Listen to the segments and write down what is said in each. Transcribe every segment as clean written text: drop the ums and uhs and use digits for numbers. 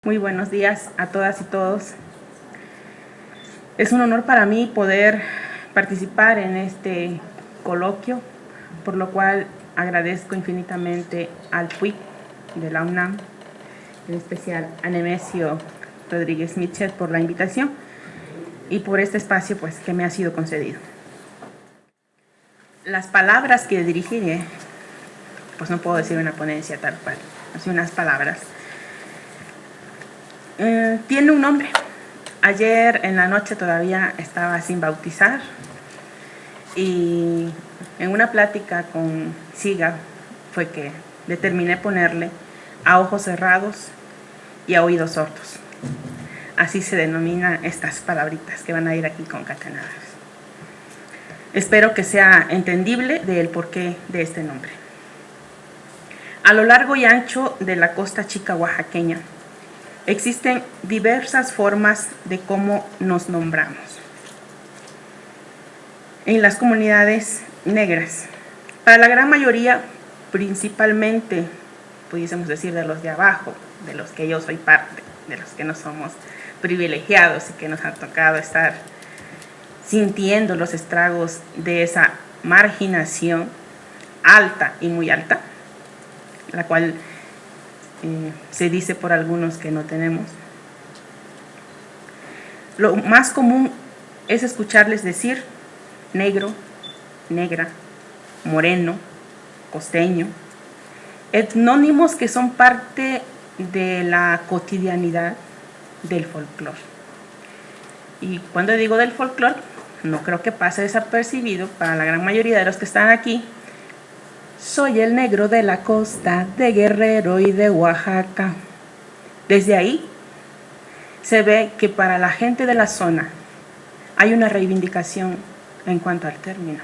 Muy buenos días a todas y todos. Es un honor para mí poder participar en este coloquio, por lo cual agradezco infinitamente al PUIC de la UNAM, en especial a Nemesio Rodríguez Mitchell por la invitación y por este espacio que me ha sido concedido. Las palabras que dirigiré, no puedo decir una ponencia tal cual, así unas palabras. Tiene un nombre. Ayer en la noche todavía estaba sin bautizar y en una plática con Siga fue que determiné ponerle a ojos cerrados y a oídos sordos. Así se denominan estas palabritas que van a ir aquí concatenadas. Espero que sea entendible del porqué de este nombre. A lo largo y ancho de la costa chica oaxaqueña, existen diversas formas de cómo nos nombramos. En las comunidades negras, para la gran mayoría, principalmente, pudiésemos decir de los de abajo, de los que yo soy parte, de los que no somos privilegiados y que nos ha tocado estar sintiendo los estragos de esa marginación alta y muy alta, la cual se dice por algunos que no tenemos. Lo más común es escucharles decir negro, negra, moreno, costeño, etnónimos que son parte de la cotidianidad del folclore. Y cuando digo del folclore, no creo que pase desapercibido para la gran mayoría de los que están aquí. Soy el negro de la costa, de Guerrero y de Oaxaca. Desde ahí se ve que para la gente de la zona hay una reivindicación en cuanto al término,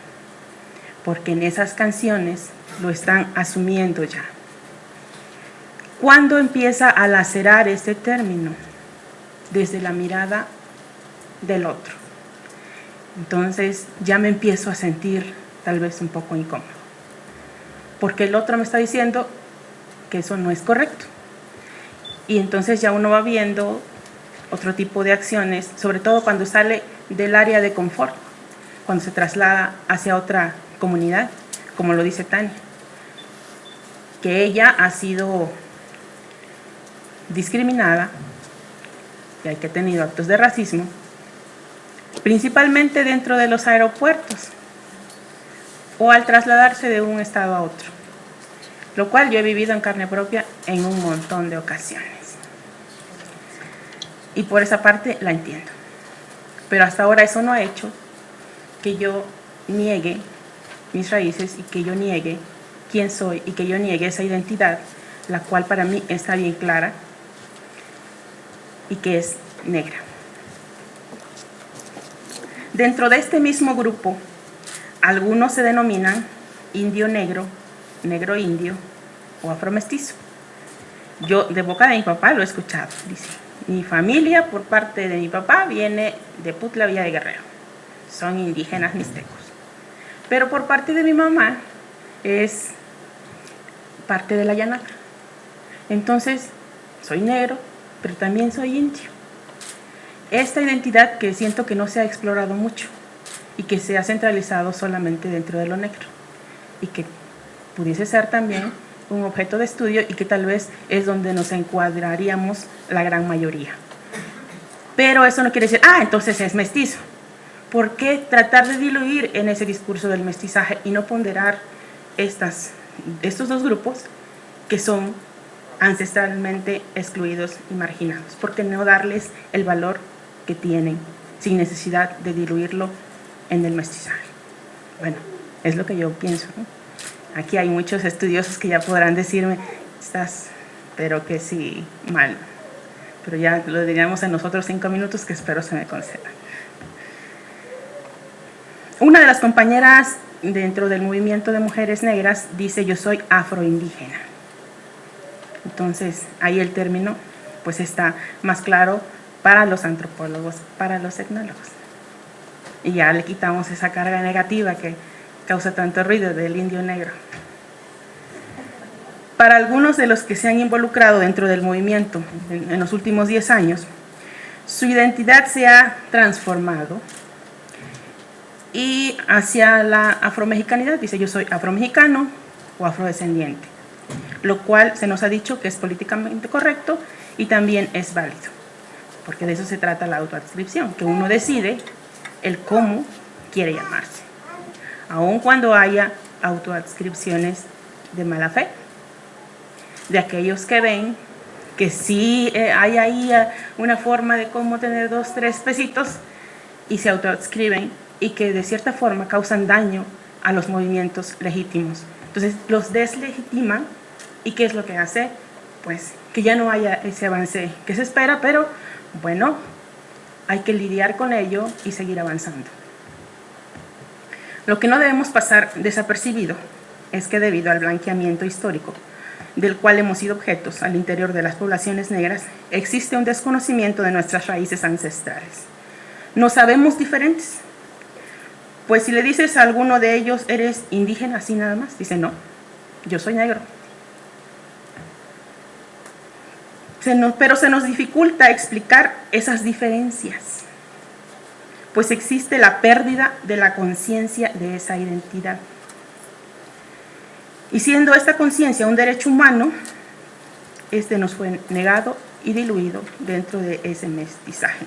porque en esas canciones lo están asumiendo ya. ¿Cuándo empieza a lacerar este término? Desde la mirada del otro. Entonces ya me empiezo a sentir tal vez un poco incómodo, porque el otro me está diciendo que eso no es correcto. Y entonces ya uno va viendo otro tipo de acciones, sobre todo cuando sale del área de confort, cuando se traslada hacia otra comunidad, como lo dice Tania, que ella ha sido discriminada y que ha tenido actos de racismo, principalmente dentro de los aeropuertos o al trasladarse de un estado a otro, lo cual yo he vivido en carne propia en un montón de ocasiones. Y por esa parte la entiendo. Pero hasta ahora eso no ha hecho que yo niegue mis raíces y que yo niegue quién soy y que yo niegue esa identidad, la cual para mí está bien clara y que es negra. Dentro de este mismo grupo, algunos se denominan indio negro, negro indio o afromestizo. Yo de boca de mi papá lo he escuchado, dice. Mi familia por parte de mi papá viene de Putla, Villa de Guerrero. Son indígenas mixtecos. Pero por parte de mi mamá es parte de la llanada. Entonces, soy negro, pero también soy indio. Esta identidad que siento que no se ha explorado mucho y que se ha centralizado solamente dentro de lo negro y que pudiese ser también un objeto de estudio y que tal vez es donde nos encuadraríamos la gran mayoría. Pero eso no quiere decir, entonces es mestizo. ¿Por qué tratar de diluir en ese discurso del mestizaje y no ponderar estos dos grupos que son ancestralmente excluidos y marginados? ¿Por qué no darles el valor que tienen sin necesidad de diluirlo en el mestizaje? Bueno, es lo que yo pienso, ¿no? Aquí hay muchos estudiosos que ya podrán decirme, pero que sí, mal. Pero ya lo diríamos en los otros 5 minutos que espero se me conceda. Una de las compañeras dentro del movimiento de mujeres negras dice, yo soy afroindígena. Entonces, ahí el término está más claro para los antropólogos, para los etnólogos. Y ya le quitamos esa carga negativa que causa tanto ruido del indio negro. Para algunos de los que se han involucrado dentro del movimiento en los últimos 10 años, su identidad se ha transformado y hacia la afromexicanidad. Dice, yo soy afromexicano o afrodescendiente, lo cual se nos ha dicho que es políticamente correcto y también es válido, porque de eso se trata la autoadscripción, que uno decide el cómo quiere llamarse, aun cuando haya autoadscripciones de mala fe, de aquellos que ven que sí hay ahí una forma de cómo tener 2, 3 pesitos y se autoadscriben y que de cierta forma causan daño a los movimientos legítimos. Entonces los deslegitiman. ¿Y qué es lo que hace? Pues que ya no haya ese avance que se espera, pero bueno, hay que lidiar con ello y seguir avanzando. Lo que no debemos pasar desapercibido es que debido al blanqueamiento histórico del cual hemos sido objetos al interior de las poblaciones negras, existe un desconocimiento de nuestras raíces ancestrales. No sabemos diferentes. Pues si le dices a alguno de ellos, ¿eres indígena así nada más? Dice, no, yo soy negro. Pero se nos dificulta explicar esas diferencias, pues existe la pérdida de la conciencia de esa identidad. Y siendo esta conciencia un derecho humano, este nos fue negado y diluido dentro de ese mestizaje,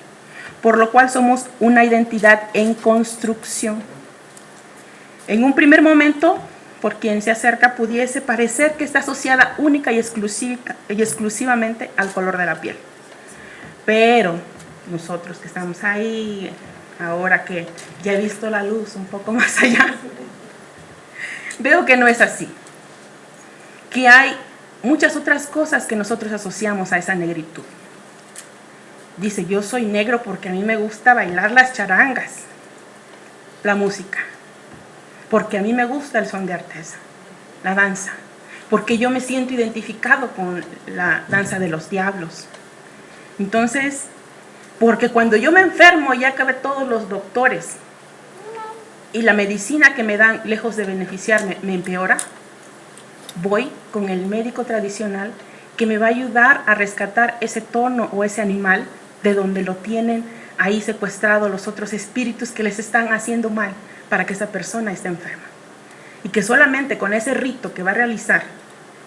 por lo cual somos una identidad en construcción. En un primer momento, por quien se acerca pudiese parecer que está asociada única y exclusivamente al color de la piel. Pero nosotros que estamos ahí, ahora que ya he visto la luz un poco más allá, veo que no es así. Que hay muchas otras cosas que nosotros asociamos a esa negritud. Dice, yo soy negro porque a mí me gusta bailar las charangas, la música, porque a mí me gusta el son de Artesa, la danza, porque yo me siento identificado con la danza de los diablos. Entonces, porque cuando yo me enfermo, ya que todos los doctores y la medicina que me dan, lejos de beneficiarme, me empeora, voy con el médico tradicional que me va a ayudar a rescatar ese tono o ese animal de donde lo tienen ahí secuestrado los otros espíritus que les están haciendo mal para que esa persona esté enferma. Y que solamente con ese rito que va a realizar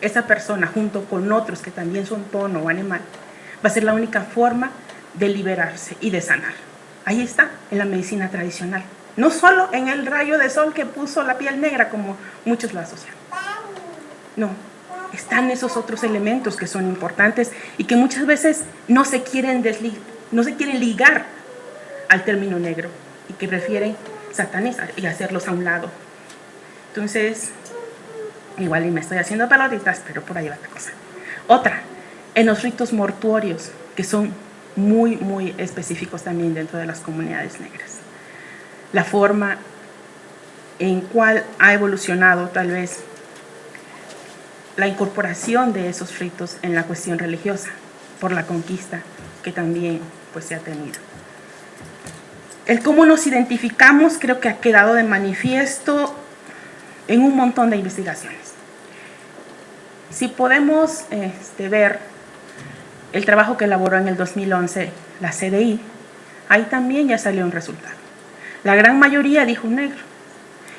esa persona junto con otros que también son tono o animal, va a ser la única forma de liberarse y de sanar. Ahí está, en la medicina tradicional. No solo en el rayo de sol que puso la piel negra como muchos lo asocian. No, están esos otros elementos que son importantes y que muchas veces no se quieren ligar al término negro y que prefieren satanizar y hacerlos a un lado. Entonces, igual y me estoy haciendo pelotitas, pero por ahí va la cosa. Otra, en los ritos mortuorios, que son muy, muy específicos también dentro de las comunidades negras. La forma en cual ha evolucionado tal vez la incorporación de esos ritos en la cuestión religiosa por la conquista que también pues se ha tenido. El cómo nos identificamos creo que ha quedado de manifiesto en un montón de investigaciones. Si podemos ver el trabajo que elaboró en el 2011 la CDI, ahí también ya salió un resultado. La gran mayoría dijo negro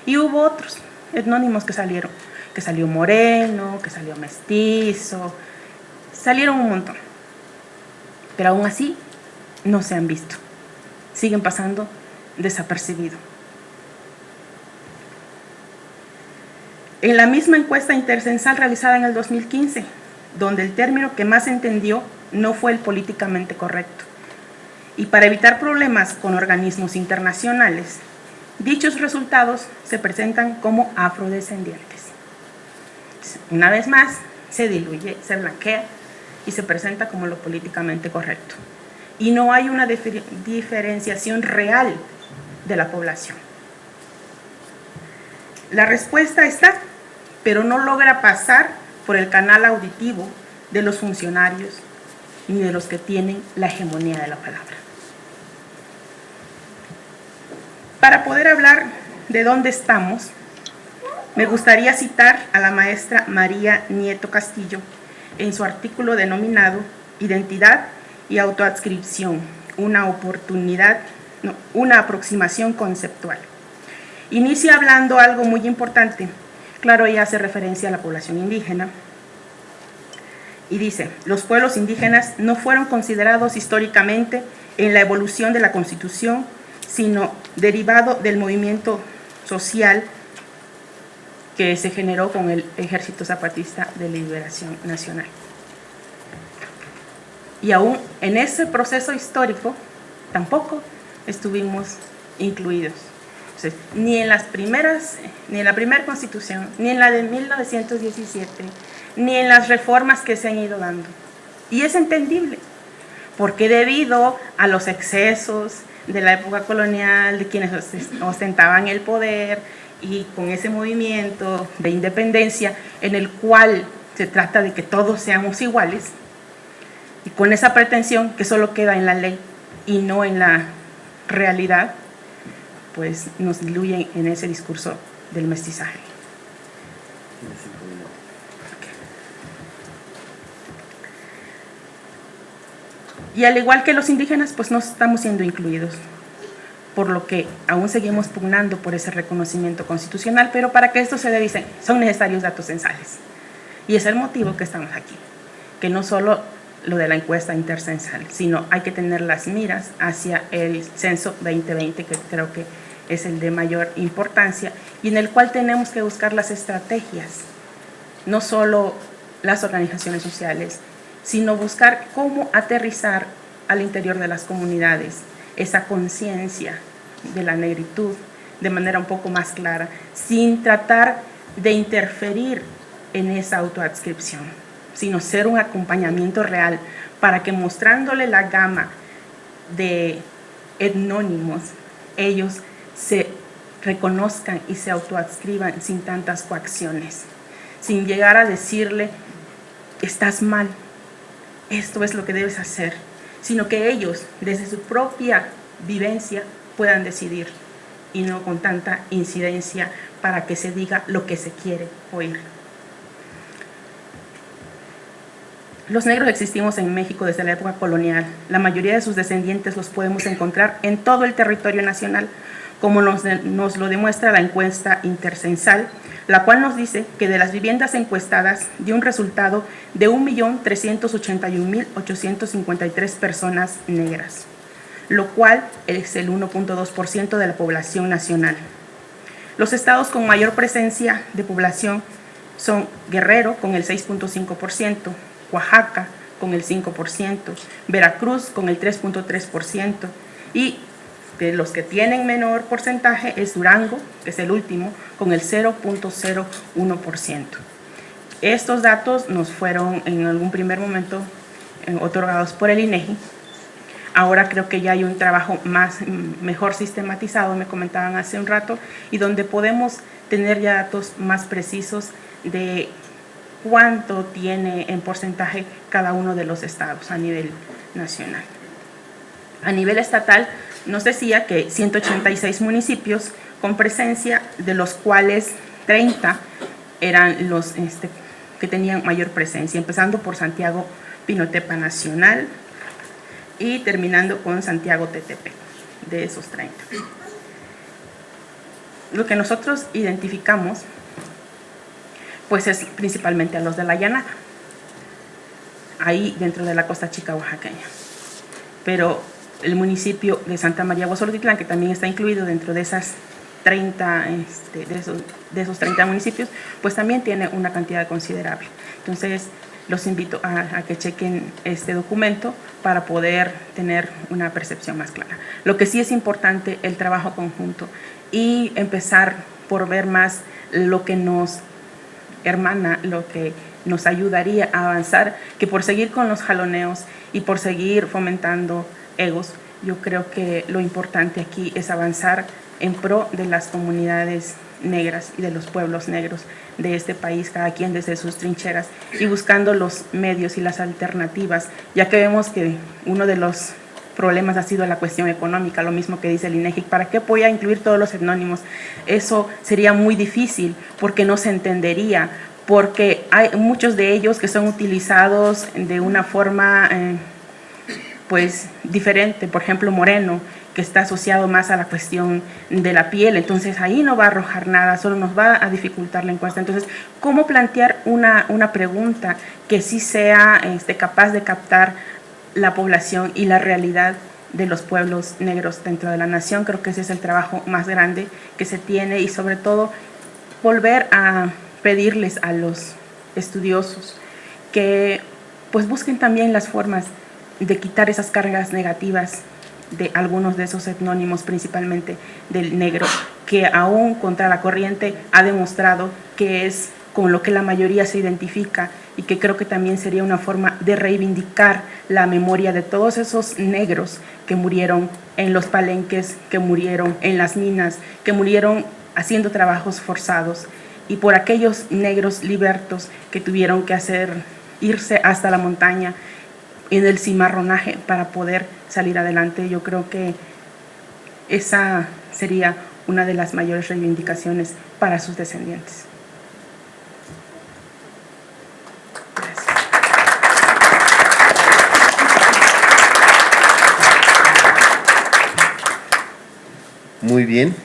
y hubo otros etnónimos que salieron, que salió moreno, que salió mestizo, salieron un montón, pero aún así no se han visto, siguen pasando desapercibidos. En la misma encuesta intercensal realizada en el 2015, donde el término que más se entendió no fue el políticamente correcto, y para evitar problemas con organismos internacionales, dichos resultados se presentan como afrodescendientes. Una vez más, se diluye, se blanquea y se presenta como lo políticamente correcto. Y no hay una diferenciación real de la población. La respuesta está, pero no logra pasar por el canal auditivo de los funcionarios ni de los que tienen la hegemonía de la palabra. Para poder hablar de dónde estamos, Me gustaría citar a la maestra María Nieto Castillo en su artículo denominado Identidad y autoadscripción, una aproximación conceptual. Inicia hablando algo muy importante. Claro, ella hace referencia a la población indígena y dice: los pueblos indígenas no fueron considerados históricamente en la evolución de la Constitución, sino derivado del movimiento social que se generó con el Ejército Zapatista de Liberación Nacional. Y aún en ese proceso histórico tampoco estuvimos incluidos. Entonces, ni en la primera Constitución, ni en la de 1917, ni en las reformas que se han ido dando. Y es entendible, porque debido a los excesos de la época colonial, de quienes ostentaban el poder, y con ese movimiento de independencia en el cual se trata de que todos seamos iguales, y con esa pretensión que solo queda en la ley y no en la realidad, pues nos diluyen en ese discurso del mestizaje. Y al igual que los indígenas, pues no estamos siendo incluidos, por lo que aún seguimos pugnando por ese reconocimiento constitucional, pero para que esto se dé, dicen, son necesarios datos censales. Y es el motivo que estamos aquí, que no solo lo de la encuesta intercensal, sino hay que tener las miras hacia el censo 2020, que creo que es el de mayor importancia, y en el cual tenemos que buscar las estrategias, no solo las organizaciones sociales, sino buscar cómo aterrizar al interior de las comunidades esa conciencia de la negritud de manera un poco más clara, sin tratar de interferir en esa autoadscripción, sino ser un acompañamiento real para que, mostrándole la gama de etnónimos, ellos se reconozcan y se autoadscriban sin tantas coacciones, sin llegar a decirle: estás mal, esto es lo que debes hacer, sino que ellos, desde su propia vivencia, puedan decidir, y no con tanta incidencia para que se diga lo que se quiere oír. Los negros existimos en México desde la época colonial. La mayoría de sus descendientes los podemos encontrar en todo el territorio nacional, como nos lo demuestra la encuesta intercensal, la cual nos dice que de las viviendas encuestadas dio un resultado de 1.381.853 personas negras, lo cual es el 1.2% de la población nacional. Los estados con mayor presencia de población son Guerrero con el 6.5%, Oaxaca con el 5%, Veracruz con el 3.3%, y de los que tienen menor porcentaje es Durango, que es el último, con el 0.01%. Estos datos nos fueron en algún primer momento otorgados por el INEGI. Ahora creo que ya hay un trabajo mejor sistematizado, me comentaban hace un rato, y donde podemos tener ya datos más precisos de cuánto tiene en porcentaje cada uno de los estados a nivel nacional. A nivel estatal nos decía que 186 municipios con presencia, de los cuales 30 eran los que tenían mayor presencia, empezando por Santiago Pinotepa Nacional y terminando con Santiago Tetepec, de esos 30. Lo que nosotros identificamos, pues es principalmente a los de la Llanada, ahí dentro de la Costa Chica oaxaqueña. Pero el municipio de Santa María Huazolotitlán, que también está incluido dentro de esas 30, de esos 30 municipios, pues también tiene una cantidad considerable. Entonces, los invito a que chequen este documento para poder tener una percepción más clara. Lo que sí es importante, el trabajo conjunto y empezar por ver más lo que nos hermana, lo que nos ayudaría a avanzar, que por seguir con los jaloneos y por seguir fomentando egos. Yo creo que lo importante aquí es avanzar en pro de las comunidades negras y de los pueblos negros de este país, cada quien desde sus trincheras y buscando los medios y las alternativas, ya que vemos que uno de los problemas ha sido la cuestión económica, lo mismo que dice el INEGI. ¿Para qué voy a incluir todos los etnónimos? Eso sería muy difícil porque no se entendería, porque hay muchos de ellos que son utilizados de una forma pues diferente. Por ejemplo, moreno, que está asociado más a la cuestión de la piel, entonces ahí no va a arrojar nada, solo nos va a dificultar la encuesta. Entonces, ¿cómo plantear una pregunta que sí sea capaz de captar la población y la realidad de los pueblos negros dentro de la nación? Creo que ese es el trabajo más grande que se tiene, y sobre todo volver a pedirles a los estudiosos que pues busquen también las formas de quitar esas cargas negativas de algunos de esos etnónimos, principalmente del negro, que aún contra la corriente ha demostrado que es con lo que la mayoría se identifica, y que creo que también sería una forma de reivindicar la memoria de todos esos negros que murieron en los palenques, que murieron en las minas, que murieron haciendo trabajos forzados, y por aquellos negros libertos que tuvieron que irse hasta la montaña en el cimarronaje para poder salir adelante. Yo creo que esa sería una de las mayores reivindicaciones para sus descendientes. Gracias. Muy bien.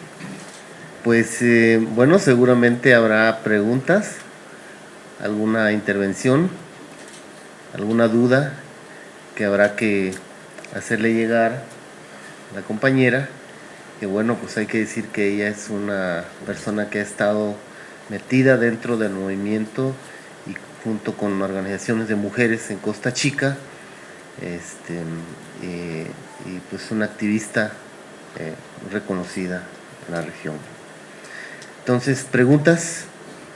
Pues bueno, seguramente habrá preguntas, alguna intervención, alguna duda que habrá que hacerle llegar a la compañera, que bueno, pues hay que decir que ella es una persona que ha estado metida dentro del movimiento y junto con organizaciones de mujeres en Costa Chica, y pues una activista reconocida en la región. Entonces, preguntas,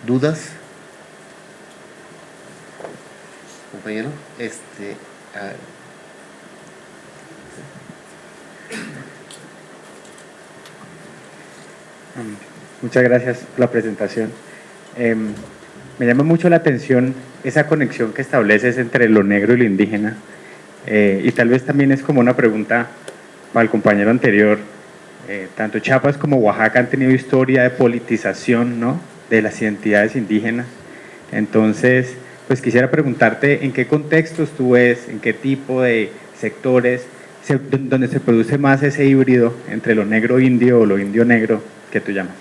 dudas, compañero. Muchas gracias por la presentación. Me llama mucho la atención esa conexión que estableces entre lo negro y lo indígena, y tal vez también es como una pregunta para el compañero anterior. Tanto Chiapas como Oaxaca han tenido historia de politización, ¿no?, de las identidades indígenas. Entonces, pues quisiera preguntarte en qué contextos tú ves, en qué tipo de sectores donde se produce más ese híbrido entre lo negro indio o lo indio negro que tú llamas.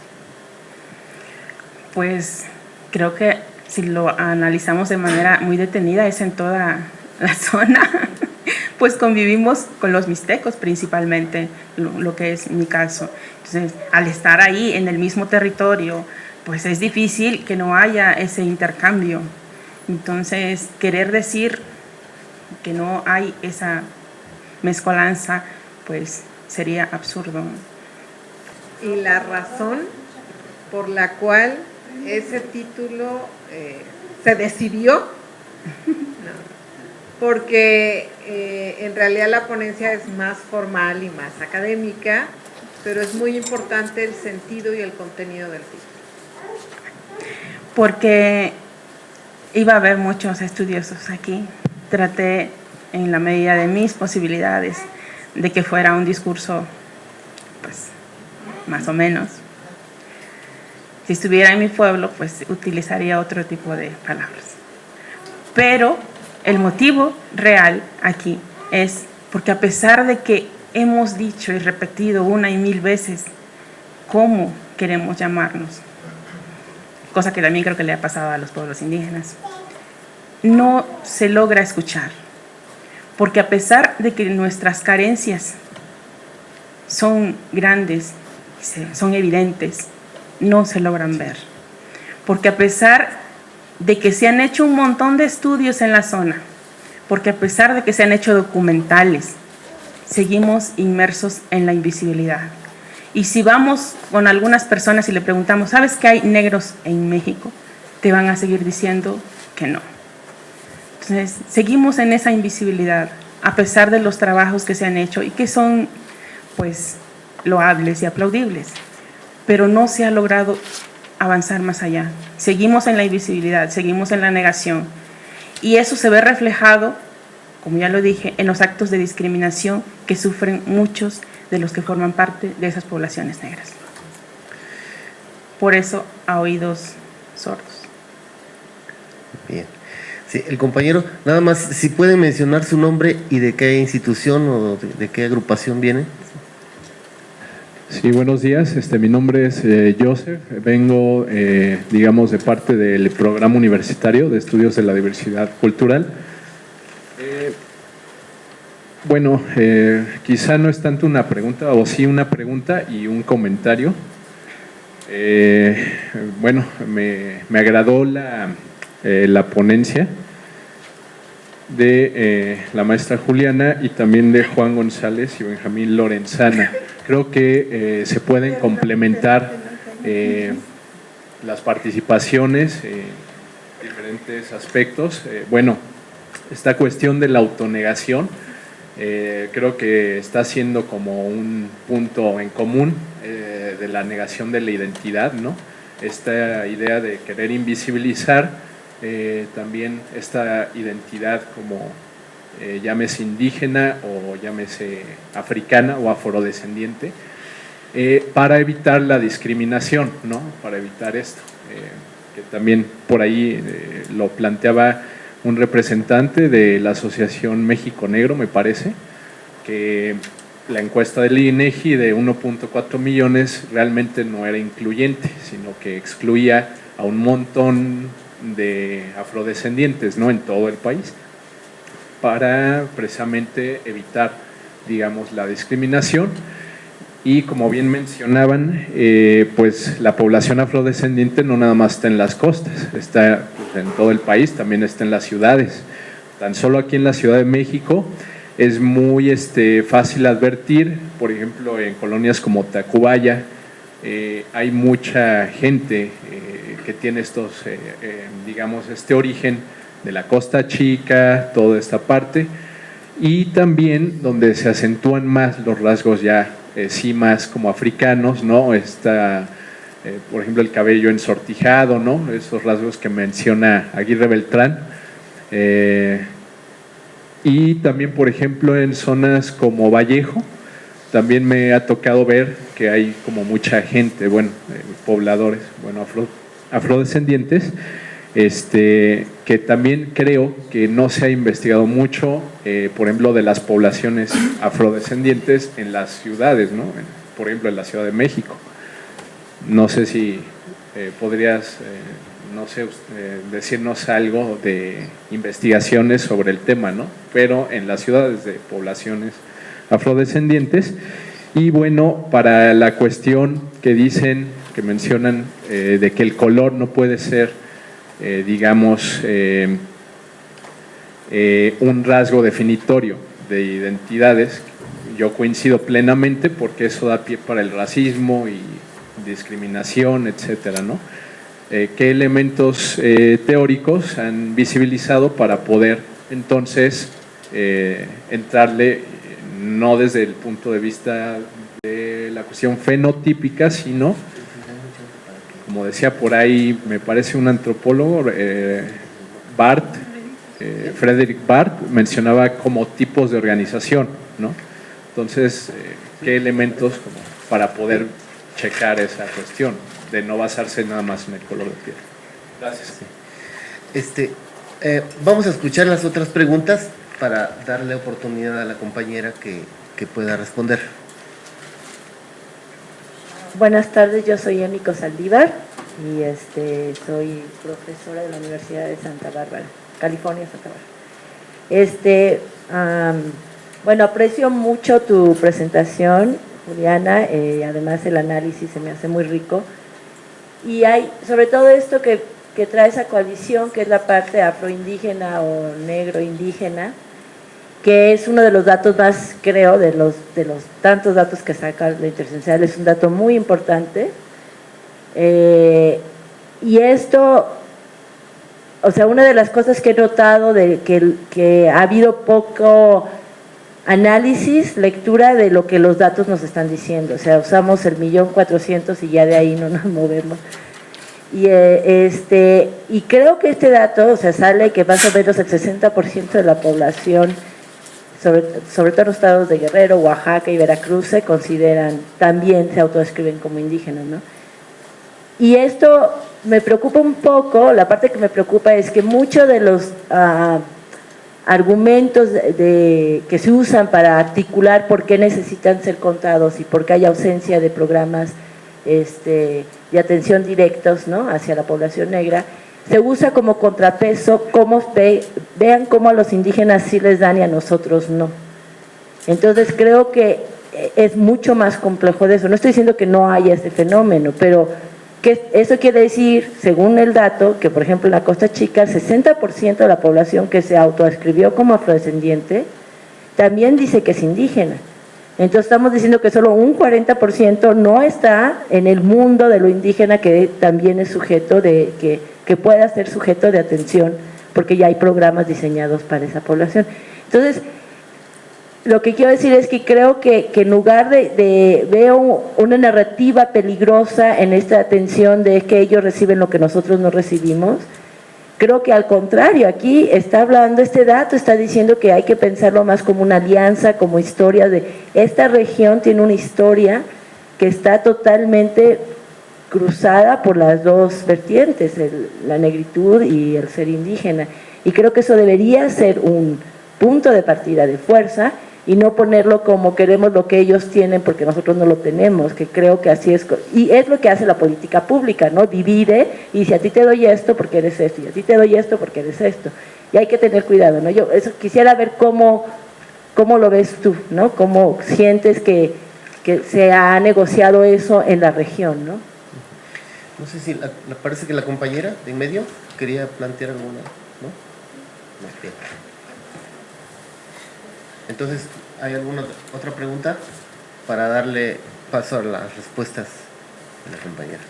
Pues creo que si lo analizamos de manera muy detenida es en toda la zona. Pues convivimos con los mixtecos principalmente, lo que es mi caso. Entonces, al estar ahí en el mismo territorio, pues es difícil que no haya ese intercambio. Entonces, querer decir que no hay esa mezcolanza, pues sería absurdo. Y la razón por la cual ese título se decidió, no, porque en realidad la ponencia es más formal y más académica, pero es muy importante el sentido y el contenido del título. Porque iba a haber muchos estudiosos aquí. Traté, en la medida de mis posibilidades, de que fuera un discurso, pues, más o menos. Si estuviera en mi pueblo, pues utilizaría otro tipo de palabras. Pero el motivo real aquí es porque, a pesar de que hemos dicho y repetido una y mil veces cómo queremos llamarnos, cosa que también creo que le ha pasado a los pueblos indígenas, no se logra escuchar. Porque a pesar de que nuestras carencias son grandes, son evidentes, no se logran ver. Porque a pesar de que se han hecho un montón de estudios en la zona, porque a pesar de que se han hecho documentales, seguimos inmersos en la invisibilidad. Y si vamos con algunas personas y le preguntamos, ¿sabes que hay negros en México?, te van a seguir diciendo que no. Entonces, seguimos en esa invisibilidad, a pesar de los trabajos que se han hecho y que son, pues, loables y aplaudibles, pero no se ha logrado avanzar más allá. Seguimos en la invisibilidad, seguimos en la negación, y eso se ve reflejado como ya lo dije, en los actos de discriminación que sufren muchos de los que forman parte de esas poblaciones negras. Por eso, a oídos sordos. Bien. Sí, el compañero, nada más, si puede mencionar su nombre y de qué institución o de qué agrupación viene. Sí, buenos días. Mi nombre es Joseph. Vengo, digamos, de parte del programa universitario de estudios de la diversidad cultural. Bueno, quizá no es tanto una pregunta, o sí una pregunta y un comentario. Bueno, me agradó la ponencia de la maestra Juliana y también de Juan González y Benjamín Lorenzana. Creo que se pueden complementar las participaciones en diferentes aspectos. Bueno, esta cuestión de la autonegación creo que está siendo como un punto en común de la negación de la identidad, ¿no? Esta idea de querer invisibilizar también esta identidad como llámese indígena o llámese africana o afrodescendiente, para evitar la discriminación, ¿no? Para evitar esto, que también por ahí lo planteaba un representante de la Asociación México Negro, me parece, que la encuesta del INEGI de 1.4 millones realmente no era incluyente, sino que excluía a un montón de afrodescendientes, ¿no? En todo el país, para precisamente evitar, digamos, la discriminación. Y como bien mencionaban, pues la población afrodescendiente no nada más está en las costas, está pues, en todo el país, también está en las ciudades. Tan solo aquí en la Ciudad de México es muy fácil advertir, por ejemplo, en colonias como Tacubaya, hay mucha gente que tiene estos, digamos, este origen de la Costa Chica, toda esta parte, y también donde se acentúan más los rasgos ya sí más como africanos, ¿no? Por ejemplo, el cabello ensortijado, ¿no? Esos rasgos que menciona Aguirre Beltrán. Y también, por ejemplo, en zonas como Vallejo, también me ha tocado ver que hay como mucha gente, bueno, pobladores, bueno, afrodescendientes, que también creo que no se ha investigado mucho, por ejemplo, de las poblaciones afrodescendientes en las ciudades, ¿no? Por ejemplo, en la Ciudad de México. No sé si podrías, no sé, decirnos algo de investigaciones sobre el tema, ¿no? Pero en las ciudades de poblaciones afrodescendientes. Y bueno, para la cuestión que dicen, que mencionan, de que el color no puede ser digamos, un rasgo definitorio de identidades, yo coincido plenamente porque eso da pie para el racismo y discriminación, etcétera, ¿no? ¿Qué elementos teóricos han visibilizado para poder entonces entrarle no desde el punto de vista de la cuestión fenotípica, sino, como decía por ahí, me parece un antropólogo, Frederick Barth, mencionaba como tipos de organización, ¿no? Entonces, ¿qué elementos como para poder checar esa cuestión, de no basarse nada más en el color de piel? Gracias. Vamos a escuchar las otras preguntas para darle oportunidad a la compañera que pueda responder. Buenas tardes, yo soy Emiko Saldívar y soy profesora de la Universidad de Santa Bárbara, California, Santa Bárbara. Bueno, aprecio mucho tu presentación, Juliana, además el análisis se me hace muy rico. Y hay, sobre todo esto que trae esa coalición, que es la parte afroindígena o negro indígena, que es uno de los datos más, creo, de los tantos datos que saca la Interseccional, es un dato muy importante. Y esto, o sea, una de las cosas que he notado de que ha habido poco análisis, lectura de lo que los datos nos están diciendo. O sea, usamos el 1.400.000 y ya de ahí no nos movemos. Y creo que este dato, o sea, sale que más o menos el 60% de la población sobre todo en los estados de Guerrero, Oaxaca y Veracruz, se consideran, también se autodescriben como indígenas, ¿no? Y esto me preocupa un poco, la parte que me preocupa es que muchos de los argumentos que se usan para articular por qué necesitan ser contados y por qué hay ausencia de programas de atención directos, ¿no?, hacia la población negra, se usa como contrapeso, vean cómo a los indígenas sí les dan y a nosotros no. Entonces creo que es mucho más complejo de eso. No estoy diciendo que no haya este fenómeno, pero que eso quiere decir, según el dato, que por ejemplo en la Costa Chica el 60% de la población que se autoascribió como afrodescendiente también dice que es indígena. Entonces estamos diciendo que solo un 40% no está en el mundo de lo indígena, que también es sujeto que pueda ser sujeto de atención, porque ya hay programas diseñados para esa población. Entonces, lo que quiero decir es que creo que en lugar veo una narrativa peligrosa en esta atención de que ellos reciben lo que nosotros no recibimos. Creo que al contrario, aquí está hablando, este dato está diciendo que hay que pensarlo más como una alianza, como historia de esta región tiene una historia que está totalmente cruzada por las dos vertientes, la negritud y el ser indígena. Y creo que eso debería ser un punto de partida de fuerza y no ponerlo como queremos lo que ellos tienen porque nosotros no lo tenemos, que creo que así es, y es lo que hace la política pública, ¿no? Divide y dice, a ti te doy esto porque eres esto, y a ti te doy esto porque eres esto, y hay que tener cuidado, ¿no? Yo eso quisiera ver cómo lo ves tú, ¿no? Cómo sientes que se ha negociado eso en la región, ¿no? No sé si parece que la compañera de en medio quería plantear alguna, ¿no? No, bien. Entonces, ¿hay alguna otra pregunta para darle paso a las respuestas de la compañera?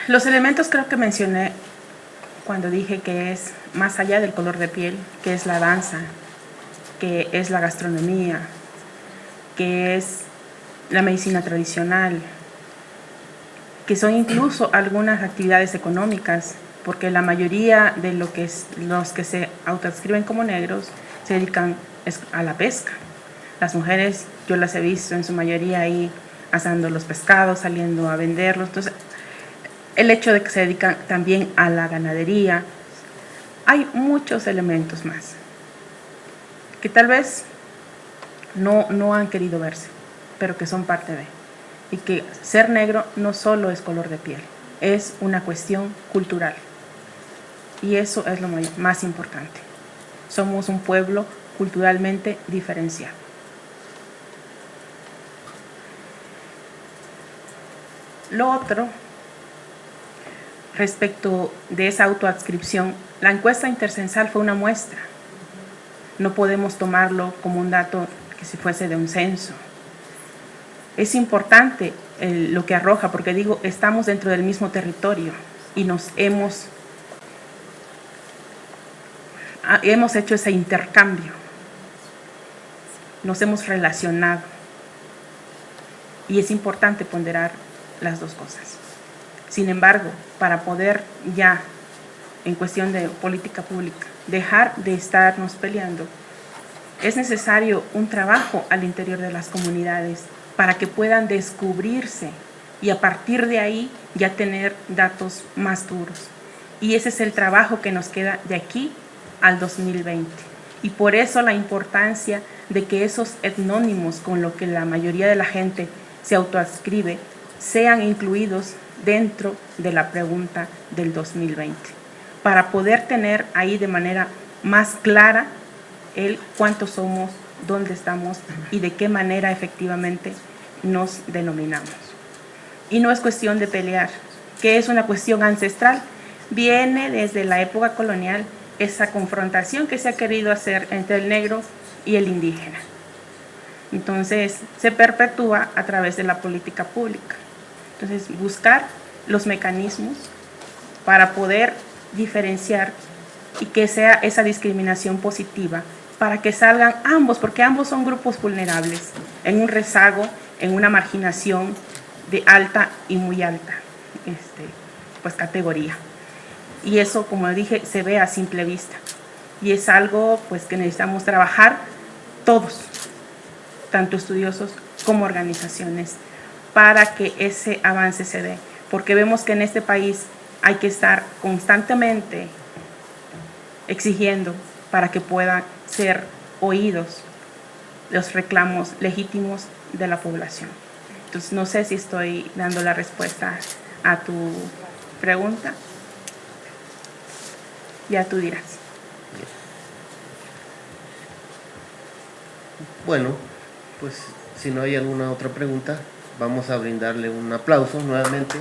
Los elementos creo que mencioné cuando dije que es más allá del color de piel, que es la danza, que es la gastronomía, que es la medicina tradicional, que son incluso algunas actividades económicas, porque la mayoría de los que se autoadscriben como negros se dedican a la pesca. Las mujeres, yo las he visto en su mayoría ahí asando los pescados, saliendo a venderlos. Entonces, el hecho de que se dedican también a la ganadería, hay muchos elementos más que tal vez no han querido verse, pero que son parte de. Y que ser negro no solo es color de piel, es una cuestión cultural. Y eso es lo más importante. Somos un pueblo culturalmente diferenciado. Lo otro, respecto de esa autoadscripción, la encuesta intercensal fue una muestra. No podemos tomarlo como un dato que si fuese de un censo. Es importante lo que arroja, porque digo, estamos dentro del mismo territorio y hemos hecho ese intercambio, nos hemos relacionado y es importante ponderar las dos cosas. Sin embargo, para poder ya, en cuestión de política pública, dejar de estarnos peleando, es necesario un trabajo al interior de las comunidades para que puedan descubrirse y a partir de ahí ya tener datos más duros. Y ese es el trabajo que nos queda de aquí al 2020. Y por eso la importancia de que esos etnónimos con lo que la mayoría de la gente se autoadscribe sean incluidos dentro de la pregunta del 2020, para poder tener ahí de manera más clara el cuántos somos, dónde estamos y de qué manera efectivamente nos denominamos. Y no es cuestión de pelear, que es una cuestión ancestral, viene desde la época colonial esa confrontación que se ha querido hacer entre el negro y el indígena. Entonces se perpetúa a través de la política pública. Entonces buscar los mecanismos para poder diferenciar y que sea esa discriminación positiva, para que salgan ambos, porque ambos son grupos vulnerables, en un rezago, en una marginación de alta y muy alta categoría. Y eso, como dije, se ve a simple vista. Y es algo pues que necesitamos trabajar todos, tanto estudiosos como organizaciones, para que ese avance se dé. Porque vemos que en este país hay que estar constantemente exigiendo para que puedan ser oídos los reclamos legítimos de la población. Entonces, no sé si estoy dando la respuesta a tu pregunta. Ya tú dirás. Bueno, pues si no hay alguna otra pregunta, vamos a brindarle un aplauso nuevamente.